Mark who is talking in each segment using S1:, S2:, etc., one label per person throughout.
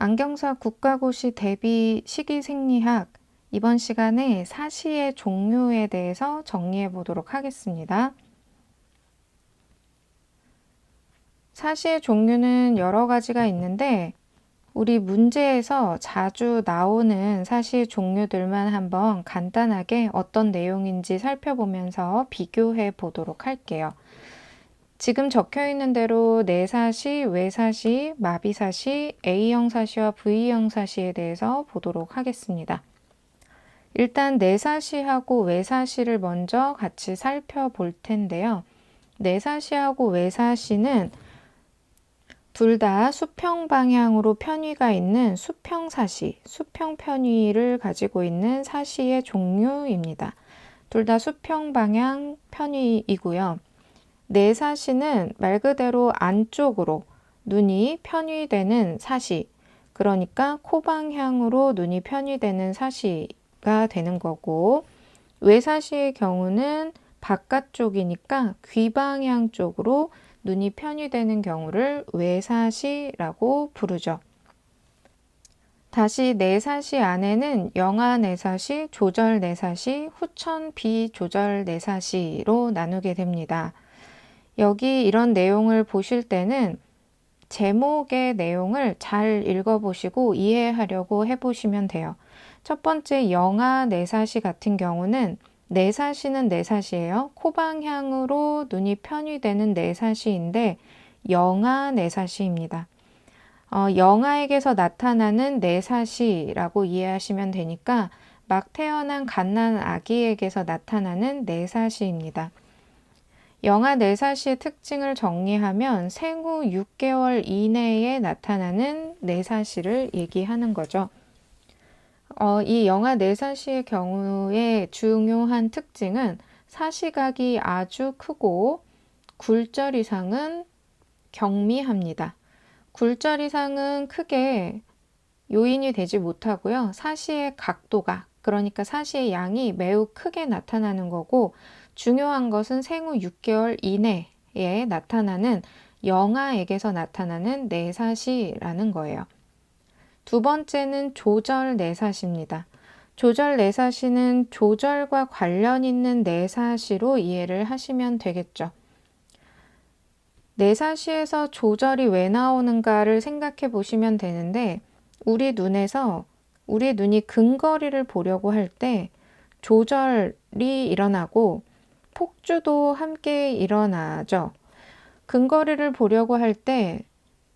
S1: 안경사 국가고시 대비 시기생리학 이번 시간에 사시의 종류에 대해서 정리해 보도록 하겠습니다. 사시의 종류는 여러 가지가 있는데 우리 문제에서 자주 나오는 사시 종류들만 한번 간단하게 어떤 내용인지 살펴보면서 비교해 보도록 할게요. 지금 적혀 있는 대로 내사시, 외사시, 마비사시, A형 사시와 V형 사시에 대해서 보도록 하겠습니다. 일단 내사시하고 외사시를 먼저 같이 살펴볼 텐데요. 내사시하고 외사시는 둘 다 수평 방향으로 편위가 있는 수평사시, 수평 편위를 가지고 있는 사시의 종류입니다. 둘 다 수평 방향 편위이고요. 내사시는 말 그대로 안쪽으로 눈이 편위되는 사시, 그러니까 코 방향으로 눈이 편위되는 사시가 되는 거고, 외사시의 경우는 바깥쪽이니까 귀 방향 쪽으로 눈이 편위되는 경우를 외사시라고 부르죠. 다시 내사시 안에는 영아 내사시, 조절 내사시, 후천 비조절 내사시로 나누게 됩니다. 여기 이런 내용을 보실 때는 제목의 내용을 잘 읽어보시고 이해하려고 해보시면 돼요. 첫 번째 영아 내사시 같은 경우는 내사시는 내사시예요. 코 방향으로 눈이 편위되는 내사시인데 영아 내사시입니다. 영아에게서 나타나는 내사시라고 이해하시면 되니까 막 태어난 갓난 아기에게서 나타나는 내사시입니다. 영아 내사시의 특징을 정리하면 생후 6개월 이내에 나타나는 내사시를 얘기하는 거죠. 이 영아 내사시의 경우에 중요한 특징은 사시각이 아주 크고 굴절 이상은 경미합니다. 굴절 이상은 크게 요인이 되지 못하고요. 사시의 각도가, 그러니까 사시의 양이 매우 크게 나타나는 거고, 중요한 것은 생후 6개월 이내에 나타나는 영아에게서 나타나는 내사시라는 거예요. 두 번째는 조절 내사시입니다. 조절 내사시는 조절과 관련 있는 내사시로 이해를 하시면 되겠죠. 내사시에서 조절이 왜 나오는가를 생각해 보시면 되는데, 우리 눈이 근거리를 보려고 할 때 조절이 일어나고 폭주도 함께 일어나죠. 근거리를 보려고 할 때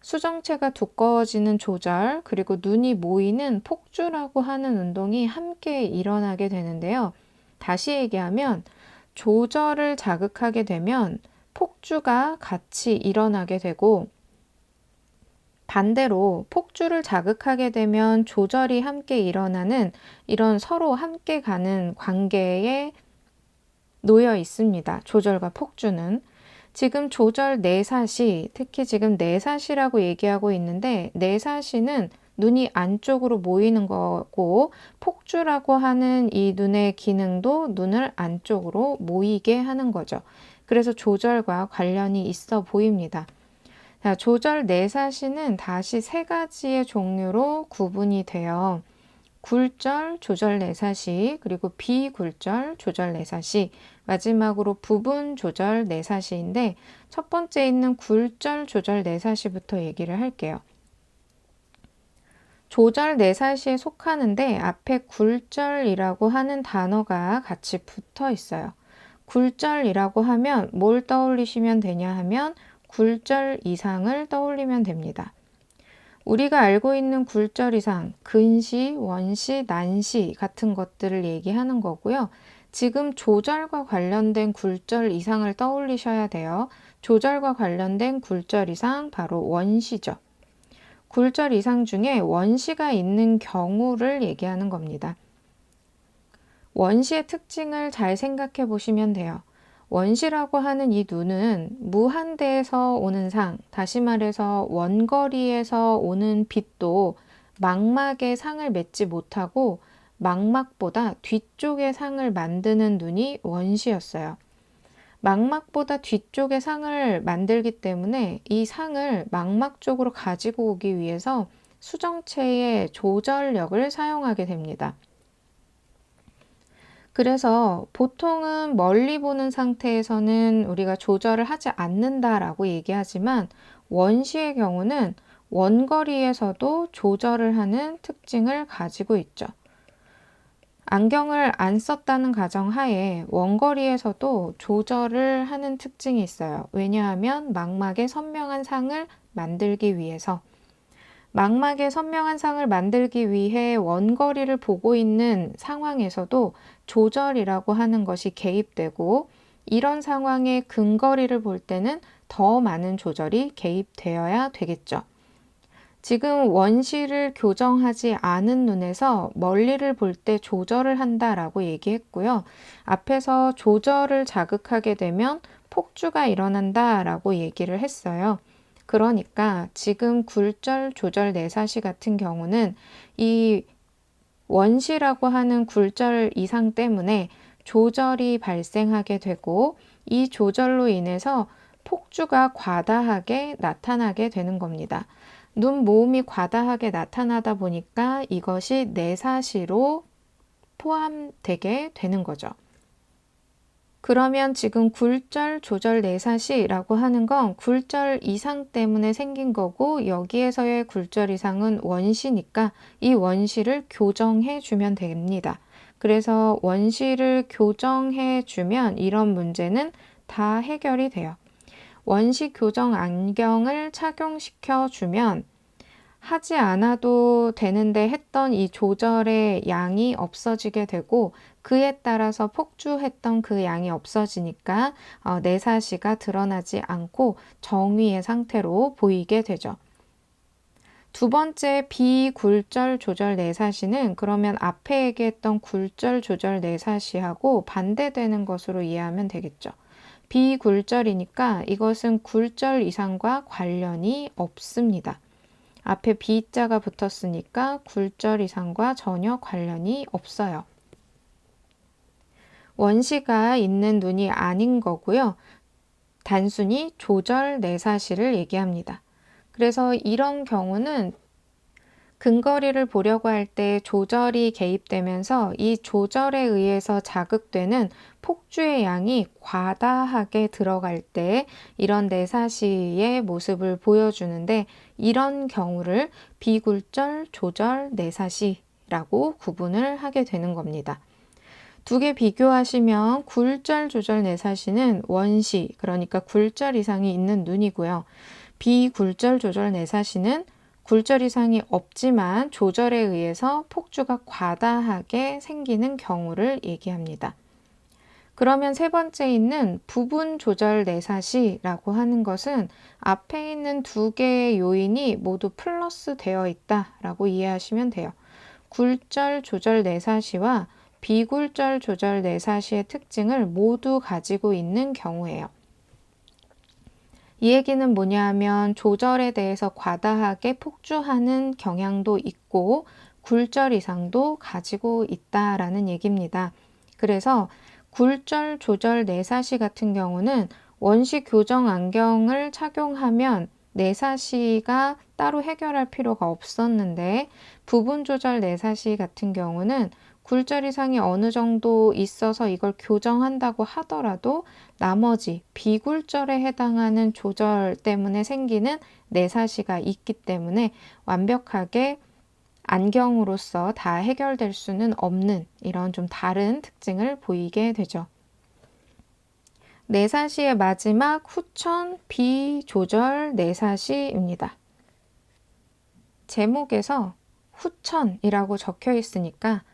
S1: 수정체가 두꺼워지는 조절, 그리고 눈이 모이는 폭주라고 하는 운동이 함께 일어나게 되는데요. 다시 얘기하면 조절을 자극하게 되면 폭주가 같이 일어나게 되고, 반대로 폭주를 자극하게 되면 조절이 함께 일어나는 이런 서로 함께 가는 관계에 놓여 있습니다. 조절과 폭주는. 지금 조절 내사시, 특히 지금 내사시라고 얘기하고 있는데, 내사시는 눈이 안쪽으로 모이는 거고, 폭주라고 하는 이 눈의 기능도 눈을 안쪽으로 모이게 하는 거죠. 그래서 조절과 관련이 있어 보입니다. 자, 조절 내사시는 다시 세 가지의 종류로 구분이 돼요. 굴절 조절 내사시, 그리고 비굴절 조절 내사시, 마지막으로 부분 조절 내사시인데, 첫 번째 있는 굴절 조절 내사시부터 얘기를 할게요. 조절 내사시에 속하는데 앞에 굴절이라고 하는 단어가 같이 붙어 있어요. 굴절이라고 하면 뭘 떠올리시면 되냐 하면 굴절 이상을 떠올리면 됩니다. 우리가 알고 있는 굴절 이상, 근시, 원시, 난시 같은 것들을 얘기하는 거고요. 지금 조절과 관련된 굴절 이상을 떠올리셔야 돼요. 조절과 관련된 굴절 이상, 바로 원시죠. 굴절 이상 중에 원시가 있는 경우를 얘기하는 겁니다. 원시의 특징을 잘 생각해 보시면 돼요. 원시라고 하는 이 눈은 무한대에서 오는 상, 다시 말해서 원거리에서 오는 빛도 망막에 상을 맺지 못하고 망막보다 뒤쪽에 상을 만드는 눈이 원시였어요. 망막보다 뒤쪽에 상을 만들기 때문에 이 상을 망막 쪽으로 가지고 오기 위해서 수정체의 조절력을 사용하게 됩니다. 그래서 보통은 멀리 보는 상태에서는 우리가 조절을 하지 않는다라고 얘기하지만 원시의 경우는 원거리에서도 조절을 하는 특징을 가지고 있죠. 안경을 안 썼다는 가정하에 원거리에서도 조절을 하는 특징이 있어요. 왜냐하면 망막의 선명한 상을 만들기 위해서. 망막의 선명한 상을 만들기 위해 원거리를 보고 있는 상황에서도 조절이라고 하는 것이 개입되고, 이런 상황에 근거리를 볼 때는 더 많은 조절이 개입되어야 되겠죠. 지금 원시를 교정하지 않은 눈에서 멀리를 볼 때 조절을 한다라고 얘기했고요. 앞에서 조절을 자극하게 되면 폭주가 일어난다라고 얘기를 했어요. 그러니까 지금 굴절, 조절, 내사시 같은 경우는 이 원시라고 하는 굴절 이상 때문에 조절이 발생하게 되고, 이 조절로 인해서 폭주가 과다하게 나타나게 되는 겁니다. 눈 모음이 과다하게 나타나다 보니까 이것이 내사시로 포함되게 되는 거죠. 그러면 지금 굴절, 조절, 내사시라고 하는 건 굴절 이상 때문에 생긴 거고, 여기에서의 굴절 이상은 원시니까 이 원시를 교정해 주면 됩니다. 그래서 원시를 교정해 주면 이런 문제는 다 해결이 돼요. 원시 교정 안경을 착용시켜 주면 하지 않아도 되는데 했던 이 조절의 양이 없어지게 되고, 그에 따라서 폭주했던 그 양이 없어지니까 내사시가 드러나지 않고 정위의 상태로 보이게 되죠. 두 번째 비굴절 조절 내사시는 그러면 앞에 얘기했던 굴절 조절 내사시하고 반대되는 것으로 이해하면 되겠죠. 비굴절이니까 이것은 굴절 이상과 관련이 없습니다. 앞에 B자가 붙었으니까 굴절 이상과 전혀 관련이 없어요. 원시가 있는 눈이 아닌 거고요. 단순히 조절 내사시를 얘기합니다. 그래서 이런 경우는 근거리를 보려고 할 때 조절이 개입되면서 이 조절에 의해서 자극되는 폭주의 양이 과다하게 들어갈 때 이런 내사시의 모습을 보여주는데, 이런 경우를 비굴절, 조절, 내사시라고 구분을 하게 되는 겁니다. 두 개 비교하시면 굴절, 조절, 내사시는 원시, 그러니까 굴절 이상이 있는 눈이고요. 비굴절, 조절, 내사시는 굴절 이상이 없지만 조절에 의해서 폭주가 과다하게 생기는 경우를 얘기합니다. 그러면 세 번째 있는 부분 조절 내사시라고 하는 것은 앞에 있는 두 개의 요인이 모두 플러스 되어 있다라고 이해하시면 돼요. 굴절 조절 내사시와 비굴절 조절 내사시의 특징을 모두 가지고 있는 경우예요. 이 얘기는 뭐냐 하면 조절에 대해서 과다하게 폭주하는 경향도 있고 굴절 이상도 가지고 있다라는 얘기입니다. 그래서 굴절, 조절, 내사시 같은 경우는 원시 교정 안경을 착용하면 내사시가 따로 해결할 필요가 없었는데, 부분 조절 내사시 같은 경우는 굴절 이상이 어느 정도 있어서 이걸 교정한다고 하더라도 나머지 비굴절에 해당하는 조절 때문에 생기는 내사시가 있기 때문에 완벽하게 안경으로서 다 해결될 수는 없는 이런 좀 다른 특징을 보이게 되죠. 내사시의 마지막 후천 비조절 내사시입니다. 제목에서 후천이라고 적혀 있으니까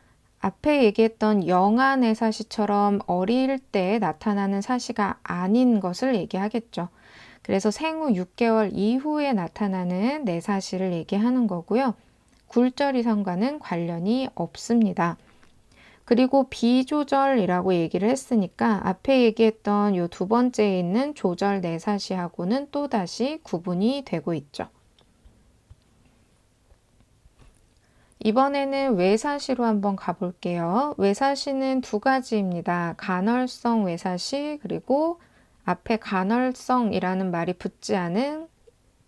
S1: 앞에 얘기했던 영아 내사시처럼 어릴 때 나타나는 사시가 아닌 것을 얘기하겠죠. 그래서 생후 6개월 이후에 나타나는 내사시를 얘기하는 거고요. 굴절 이상과는 관련이 없습니다. 그리고 비조절이라고 얘기를 했으니까 앞에 얘기했던 이 두 번째에 있는 조절 내사시하고는 또다시 구분이 되고 있죠. 이번에는 외사시로 한번 가볼게요. 외사시는 두 가지입니다. 간헐성 외사시, 그리고 앞에 간헐성이라는 말이 붙지 않은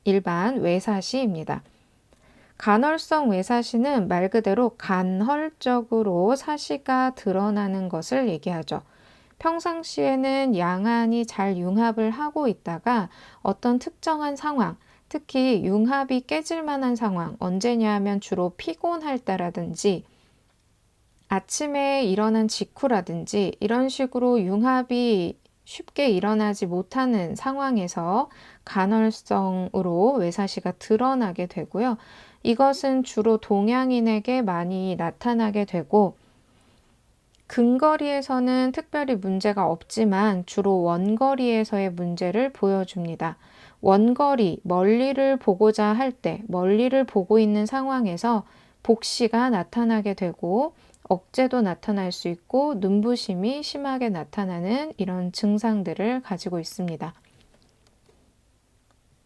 S1: 일반 외사시입니다. 간헐성 외사시는 말 그대로 간헐적으로 사시가 드러나는 것을 얘기하죠. 평상시에는 양안이 잘 융합을 하고 있다가 어떤 특정한 상황, 특히 융합이 깨질 만한 상황, 언제냐 하면 주로 피곤할 때라든지 아침에 일어난 직후라든지 이런 식으로 융합이 쉽게 일어나지 못하는 상황에서 간헐성으로 외사시가 드러나게 되고요. 이것은 주로 동양인에게 많이 나타나게 되고 근거리에서는 특별히 문제가 없지만 주로 원거리에서의 문제를 보여줍니다. 원거리, 멀리를 보고자 할 때, 멀리를 보고 있는 상황에서 복시가 나타나게 되고 억제도 나타날 수 있고 눈부심이 심하게 나타나는 이런 증상들을 가지고 있습니다.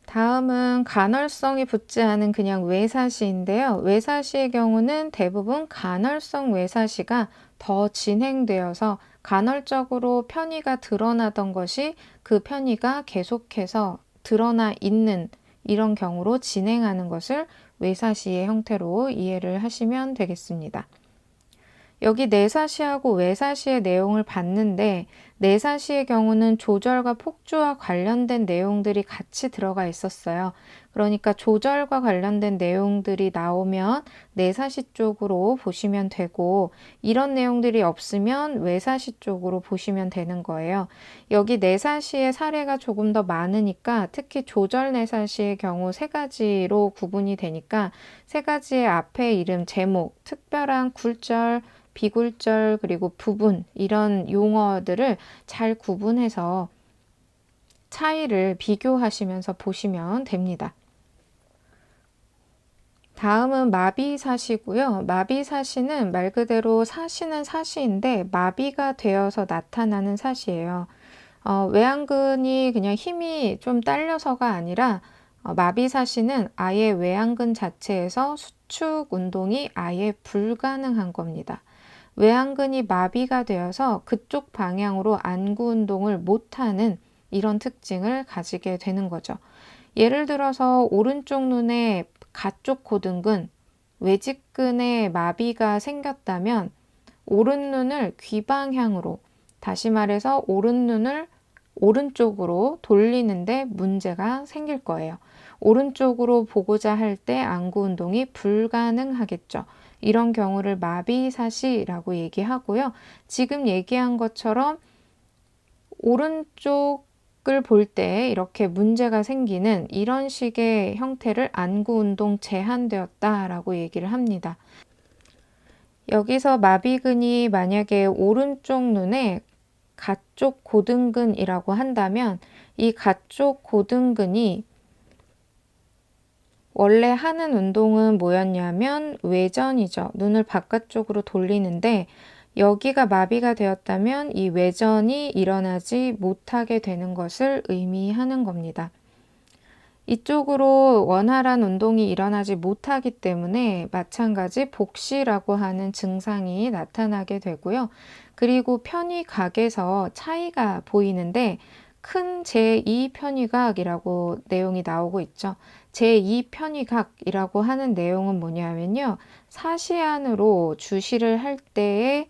S1: 다음은 간헐성이 붙지 않은 그냥 외사시인데요. 외사시의 경우는 대부분 간헐성 외사시가 더 진행되어서 간헐적으로 편의가 드러나던 것이 그 편의가 계속해서 드러나 있는 이런 경우로 진행하는 것을 외사시의 형태로 이해를 하시면 되겠습니다. 여기 내사시하고 외사시의 내용을 봤는데 내사시의 경우는 조절과 폭주와 관련된 내용들이 같이 들어가 있었어요. 그러니까 조절과 관련된 내용들이 나오면 내사시 쪽으로 보시면 되고 이런 내용들이 없으면 외사시 쪽으로 보시면 되는 거예요. 여기 내사시의 사례가 조금 더 많으니까 특히 조절 내사시의 경우 세 가지로 구분이 되니까 세 가지의 앞에 이름, 제목, 특별한 굴절, 비굴절 그리고 부분 이런 용어들을 잘 구분해서 차이를 비교하시면서 보시면 됩니다. 다음은 마비사시고요. 마비사시는 말 그대로 사시는 사시인데 마비가 되어서 나타나는 사시예요. 외안근이 그냥 힘이 좀 딸려서가 아니라 마비사시는 아예 외안근 자체에서 수축 운동이 아예 불가능한 겁니다. 외안근이 마비가 되어서 그쪽 방향으로 안구 운동을 못하는 이런 특징을 가지게 되는 거죠. 예를 들어서 오른쪽 눈에 가쪽 고등근, 외직근에 마비가 생겼다면 오른눈을 귀 방향으로, 다시 말해서 오른눈을 오른쪽으로 돌리는데 문제가 생길 거예요. 오른쪽으로 보고자 할 때 안구 운동이 불가능하겠죠. 이런 경우를 마비사시라고 얘기하고요. 지금 얘기한 것처럼 오른쪽을 볼 때 이렇게 문제가 생기는 이런 식의 형태를 안구 운동 제한되었다라고 얘기를 합니다. 여기서 마비근이 만약에 오른쪽 눈에 가쪽 고등근이라고 한다면 이 가쪽 고등근이 원래 하는 운동은 뭐였냐면 외전이죠. 눈을 바깥쪽으로 돌리는데 여기가 마비가 되었다면 이 외전이 일어나지 못하게 되는 것을 의미하는 겁니다. 이쪽으로 원활한 운동이 일어나지 못하기 때문에 마찬가지 복시라고 하는 증상이 나타나게 되고요. 그리고 편의각에서 차이가 보이는데 큰 제2 편의각이라고 내용이 나오고 있죠. 제2 편의각이라고 하는 내용은 뭐냐면요. 사시안으로 주시를 할 때에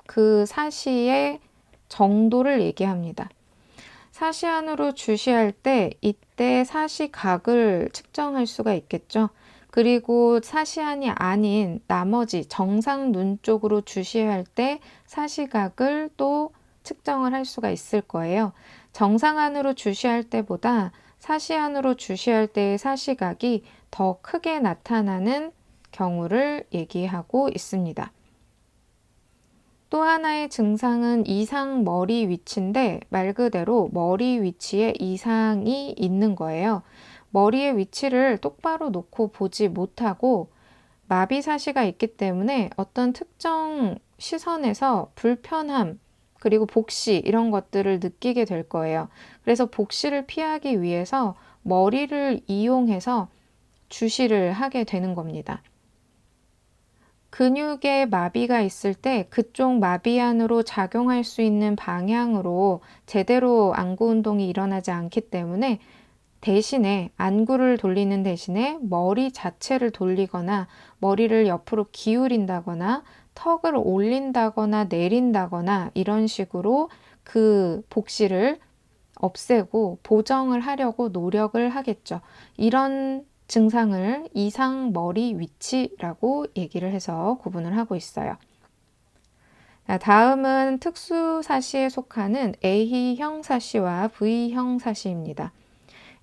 S1: 그 사시의 정도를 얘기합니다. 사시안으로 주시할 때 이때 사시각을 측정할 수가 있겠죠. 그리고 사시안이 아닌 나머지 정상 눈 쪽으로 주시할 때 사시각을 또 측정을 할 수가 있을 거예요. 정상안으로 주시할 때보다 사시안으로 주시할 때의 사시각이 더 크게 나타나는 경우를 얘기하고 있습니다. 또 하나의 증상은 이상 머리 위치인데 말 그대로 머리 위치에 이상이 있는 거예요. 머리의 위치를 똑바로 놓고 보지 못하고 마비사시가 있기 때문에 어떤 특정 시선에서 불편함 그리고 복시 이런 것들을 느끼게 될 거예요. 그래서 복시를 피하기 위해서 머리를 이용해서 주시를 하게 되는 겁니다. 근육에 마비가 있을 때 그쪽 마비안으로 작용할 수 있는 방향으로 제대로 안구 운동이 일어나지 않기 때문에 대신에 안구를 돌리는 대신에 머리 자체를 돌리거나 머리를 옆으로 기울인다거나 턱을 올린다거나 내린다거나 이런 식으로 그 복시를 없애고 보정을 하려고 노력을 하겠죠. 이런 증상을 이상 머리 위치라고 얘기를 해서 구분을 하고 있어요. 다음은 특수사시에 속하는 A형 사시와 V형 사시입니다.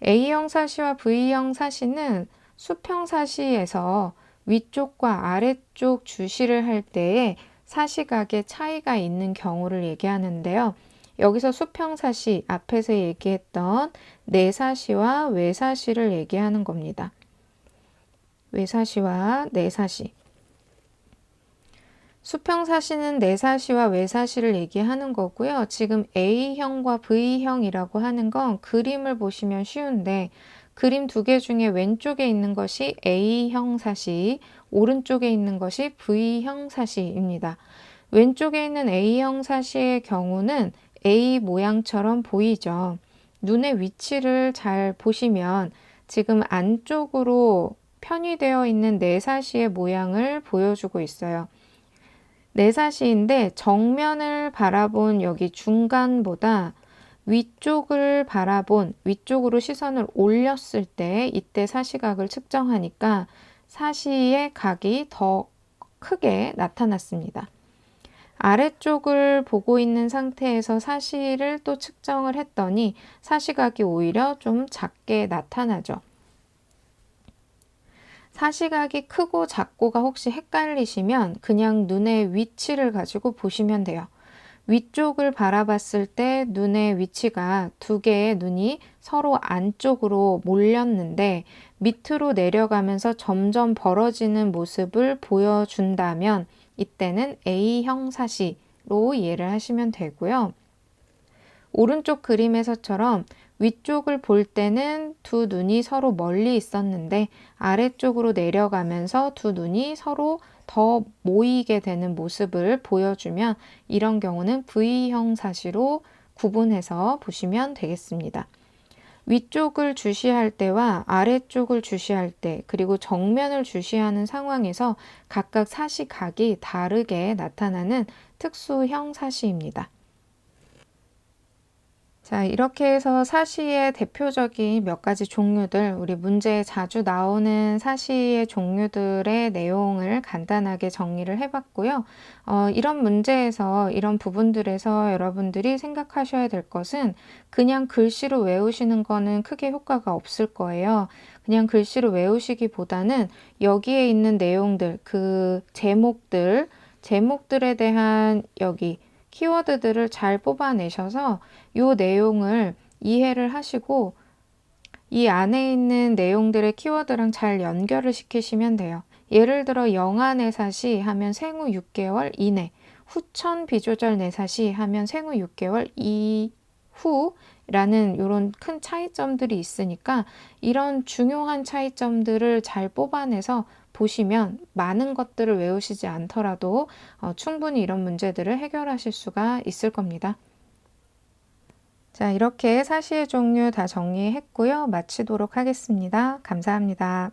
S1: A형 사시와 V형 사시는 수평 사시에서 위쪽과 아래쪽 주시를 할 때에 사시각의 차이가 있는 경우를 얘기하는데요. 여기서 수평 사시, 앞에서 얘기했던 내사시와 외사시를 얘기하는 겁니다. 외사시와 내사시. 수평사시는 내사시와 외사시를 얘기하는 거고요. 지금 A형과 V형이라고 하는 건 그림을 보시면 쉬운데 그림 두 개 중에 왼쪽에 있는 것이 A형 사시, 오른쪽에 있는 것이 V형 사시입니다. 왼쪽에 있는 A형 사시의 경우는 A 모양처럼 보이죠. 눈의 위치를 잘 보시면 지금 안쪽으로 편의되어 있는 내사시의 모양을 보여주고 있어요. 내사시인데 정면을 바라본 여기 중간보다 위쪽을 바라본 위쪽으로 시선을 올렸을 때 이때 사시각을 측정하니까 사시의 각이 더 크게 나타났습니다. 아래쪽을 보고 있는 상태에서 사시를 또 측정을 했더니 사시각이 오히려 좀 작게 나타나죠. 사시각이 크고 작고가 혹시 헷갈리시면 그냥 눈의 위치를 가지고 보시면 돼요. 위쪽을 바라봤을 때 눈의 위치가 두 개의 눈이 서로 안쪽으로 몰렸는데 밑으로 내려가면서 점점 벌어지는 모습을 보여준다면 이때는 A형 사시로 이해를 하시면 되고요. 오른쪽 그림에서처럼 위쪽을 볼 때는 두 눈이 서로 멀리 있었는데 아래쪽으로 내려가면서 두 눈이 서로 더 모이게 되는 모습을 보여주면 이런 경우는 V형 사시로 구분해서 보시면 되겠습니다. 위쪽을 주시할 때와 아래쪽을 주시할 때 그리고 정면을 주시하는 상황에서 각각 사시각이 다르게 나타나는 특수형 사시입니다. 자, 이렇게 해서 사시의 대표적인 몇 가지 종류들, 우리 문제에 자주 나오는 사시의 종류들의 내용을 간단하게 정리를 해봤고요. 이런 문제에서 이런 부분들에서 여러분들이 생각하셔야 될 것은 그냥 글씨로 외우시는 거는 크게 효과가 없을 거예요. 그냥 글씨로 외우시기보다는 여기에 있는 내용들, 그 제목들에 대한 여기 키워드들을 잘 뽑아내셔서 이 내용을 이해를 하시고 이 안에 있는 내용들의 키워드랑 잘 연결을 시키시면 돼요. 예를 들어 영아내사시 하면 생후 6개월 이내, 후천 비조절 내사시 하면 생후 6개월 이후라는 이런 큰 차이점들이 있으니까 이런 중요한 차이점들을 잘 뽑아내서 보시면 많은 것들을 외우시지 않더라도 충분히 이런 문제들을 해결하실 수가 있을 겁니다. 자, 이렇게 사시의 종류 다 정리했고요. 마치도록 하겠습니다. 감사합니다.